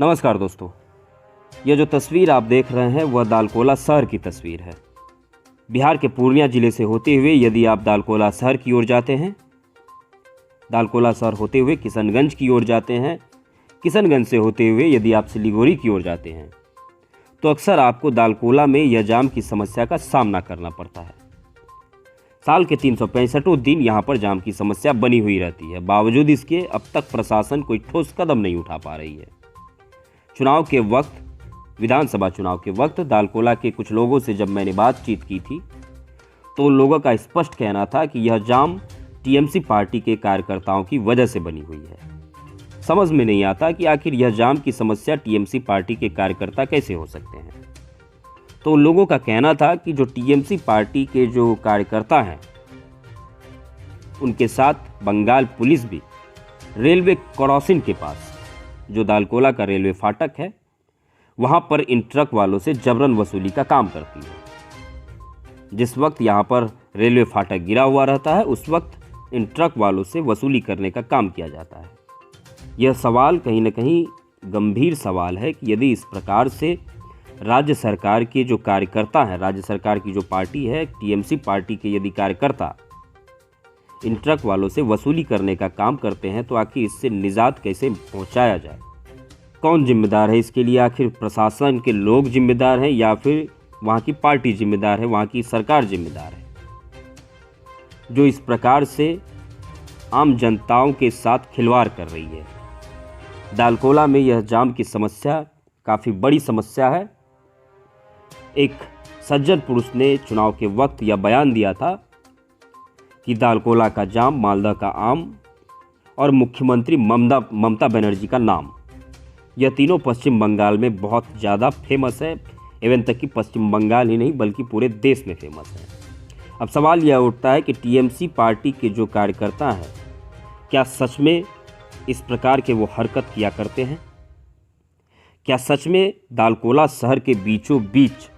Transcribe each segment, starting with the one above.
नमस्कार दोस्तों, यह जो तस्वीर आप देख रहे हैं वह दालकोला शहर की तस्वीर है। बिहार के पूर्णिया जिले से होते हुए यदि आप दालकोला शहर की ओर जाते हैं, दालकोला शहर होते हुए किशनगंज की ओर जाते हैं, किशनगंज से होते हुए यदि आप सिलीगुड़ी की ओर जाते हैं तो अक्सर आपको दालकोला में यह जाम की समस्या का सामना करना पड़ता है। साल के 365 दिन यहाँ पर जाम की समस्या बनी हुई रहती है। बावजूद इसके अब तक प्रशासन कोई ठोस कदम नहीं उठा पा रही है। चुनाव के वक्त, विधानसभा चुनाव के वक्त दालकोला के कुछ लोगों से जब मैंने बातचीत की थी तो उन लोगों का स्पष्ट कहना था कि यह जाम टीएमसी पार्टी के कार्यकर्ताओं की वजह से बनी हुई है। समझ में नहीं आता कि आखिर यह जाम की समस्या टीएमसी पार्टी के कार्यकर्ता कैसे हो सकते हैं। तो उन लोगों का कहना था कि जो टीएमसी पार्टी के जो कार्यकर्ता हैं उनके साथ बंगाल पुलिस भी रेलवे क्रॉसिंग के पास, जो दालकोला का रेलवे फाटक है, वहां पर इन ट्रक वालों से जबरन वसूली का काम करती है। जिस वक्त यहां पर रेलवे फाटक गिरा हुआ रहता है उस वक्त इन ट्रक वालों से वसूली करने का काम किया जाता है। यह सवाल कहीं ना कहीं गंभीर सवाल है कि यदि इस प्रकार से राज्य सरकार के जो कार्यकर्ता हैं, राज्य सरकार की जो पार्टी है टीएमसी पार्टी के यदि कार्यकर्ता इन ट्रक वालों से वसूली करने का काम करते हैं तो आखिर इससे निजात कैसे पहुंचाया जाए? कौन जिम्मेदार है इसके लिए? आखिर प्रशासन के लोग जिम्मेदार हैं या फिर वहाँ की पार्टी जिम्मेदार है, वहाँ की सरकार जिम्मेदार है, जो इस प्रकार से आम जनताओं के साथ खिलवाड़ कर रही है? दालकोला में यह जाम की समस्या काफ़ी बड़ी समस्या है। एक सज्जन पुरुष ने चुनाव के वक्त यह बयान दिया था कि दालकोला का जाम, मालदा का आम और मुख्यमंत्री ममता बनर्जी का नाम, यह तीनों पश्चिम बंगाल में बहुत ज़्यादा फेमस है। इवन तक कि पश्चिम बंगाल ही नहीं बल्कि पूरे देश में फेमस है। अब सवाल यह उठता है कि टीएमसी पार्टी के जो कार्यकर्ता हैं क्या सच में इस प्रकार के वो हरकत किया करते हैं? क्या सच में दालकोला शहर के बीचों बीच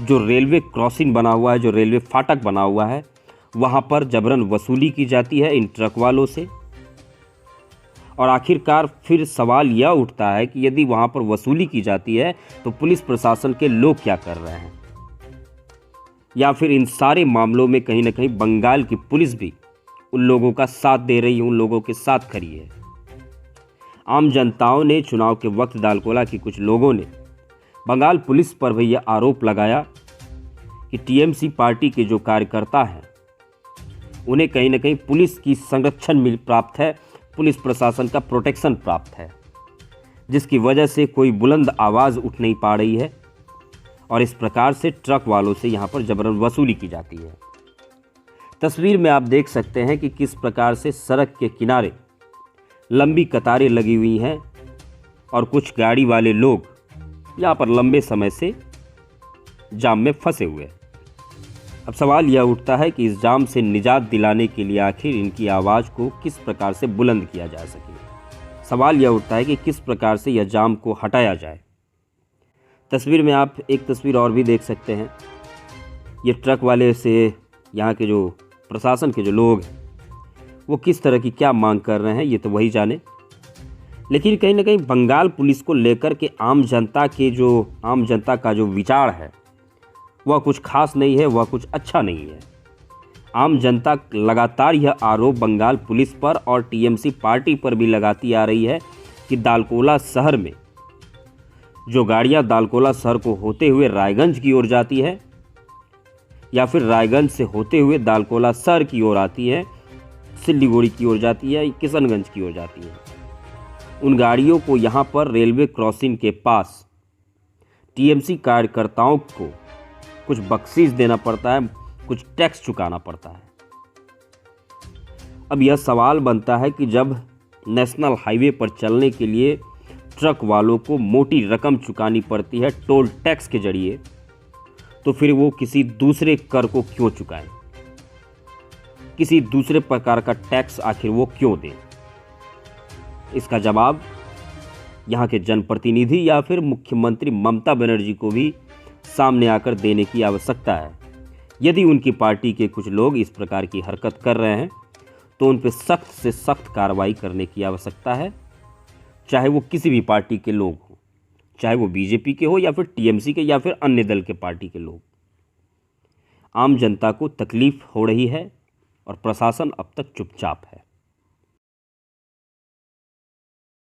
जो रेलवे क्रॉसिंग बना हुआ है, जो रेलवे फाटक बना हुआ है, वहाँ पर जबरन वसूली की जाती है इन ट्रक वालों से? और आखिरकार फिर सवाल यह उठता है कि यदि वहाँ पर वसूली की जाती है तो पुलिस प्रशासन के लोग क्या कर रहे हैं? या फिर इन सारे मामलों में कहीं ना कहीं बंगाल की पुलिस भी उन लोगों का साथ दे रही है, उन लोगों के साथ खड़ी है? आम जनताओं ने चुनाव के वक्त दालकोला के कुछ लोगों ने बंगाल पुलिस पर भी यह आरोप लगाया कि टीएमसी पार्टी के जो कार्यकर्ता हैं उन्हें कहीं ना कहीं पुलिस की संरक्षण प्राप्त है, पुलिस प्रशासन का प्रोटेक्शन प्राप्त है, जिसकी वजह से कोई बुलंद आवाज़ उठ नहीं पा रही है और इस प्रकार से ट्रक वालों से यहाँ पर जबरन वसूली की जाती है। तस्वीर में आप देख सकते हैं कि किस प्रकार से सड़क के किनारे लंबी कतारें लगी हुई हैं और कुछ गाड़ी वाले लोग यहाँ पर लंबे समय से जाम में फंसे हुए हैं। अब सवाल यह उठता है कि इस जाम से निजात दिलाने के लिए आखिर इनकी आवाज़ को किस प्रकार से बुलंद किया जा सके। सवाल यह उठता है कि किस प्रकार से यह जाम को हटाया जाए। तस्वीर में आप एक तस्वीर और भी देख सकते हैं। ये ट्रक वाले से यहाँ के जो प्रशासन के जो लोग हैं वो किस तरह की क्या मांग कर रहे हैं ये तो वही जाने। लेकिन कहीं ना कहीं बंगाल पुलिस को लेकर के आम जनता का जो विचार है वह कुछ खास नहीं है, वह कुछ अच्छा नहीं है। आम जनता लगातार यह आरोप बंगाल पुलिस पर और टीएमसी पार्टी पर भी लगाती आ रही है कि दालकोला शहर में जो गाड़ियां दालकोला शहर को होते हुए रायगंज की ओर जाती है या फिर रायगंज से होते हुए दालकोला शहर की ओर आती है, सिलीगुड़ी की ओर जाती है, किशनगंज की ओर जाती है, उन गाड़ियों को यहाँ पर रेलवे क्रॉसिंग के पास टीएमसी कार्यकर्ताओं को कुछ बख्शीश देना पड़ता है, कुछ टैक्स चुकाना पड़ता है। अब यह सवाल बनता है कि जब नेशनल हाईवे पर चलने के लिए ट्रक वालों को मोटी रकम चुकानी पड़ती है टोल टैक्स के जरिए, तो फिर वो किसी दूसरे कर को क्यों चुकाएं? किसी दूसरे प्रकार का टैक्स आखिर वो क्यों दें? इसका जवाब यहाँ के जनप्रतिनिधि या फिर मुख्यमंत्री ममता बनर्जी को भी सामने आकर देने की आवश्यकता है। यदि उनकी पार्टी के कुछ लोग इस प्रकार की हरकत कर रहे हैं तो उन पर सख्त से सख्त कार्रवाई करने की आवश्यकता है। चाहे वो किसी भी पार्टी के लोग हों, चाहे वो बीजेपी के हो या फिर टीएमसी के या फिर अन्य दल के पार्टी के लोग। आम जनता को तकलीफ हो रही है और प्रशासन अब तक चुपचाप है।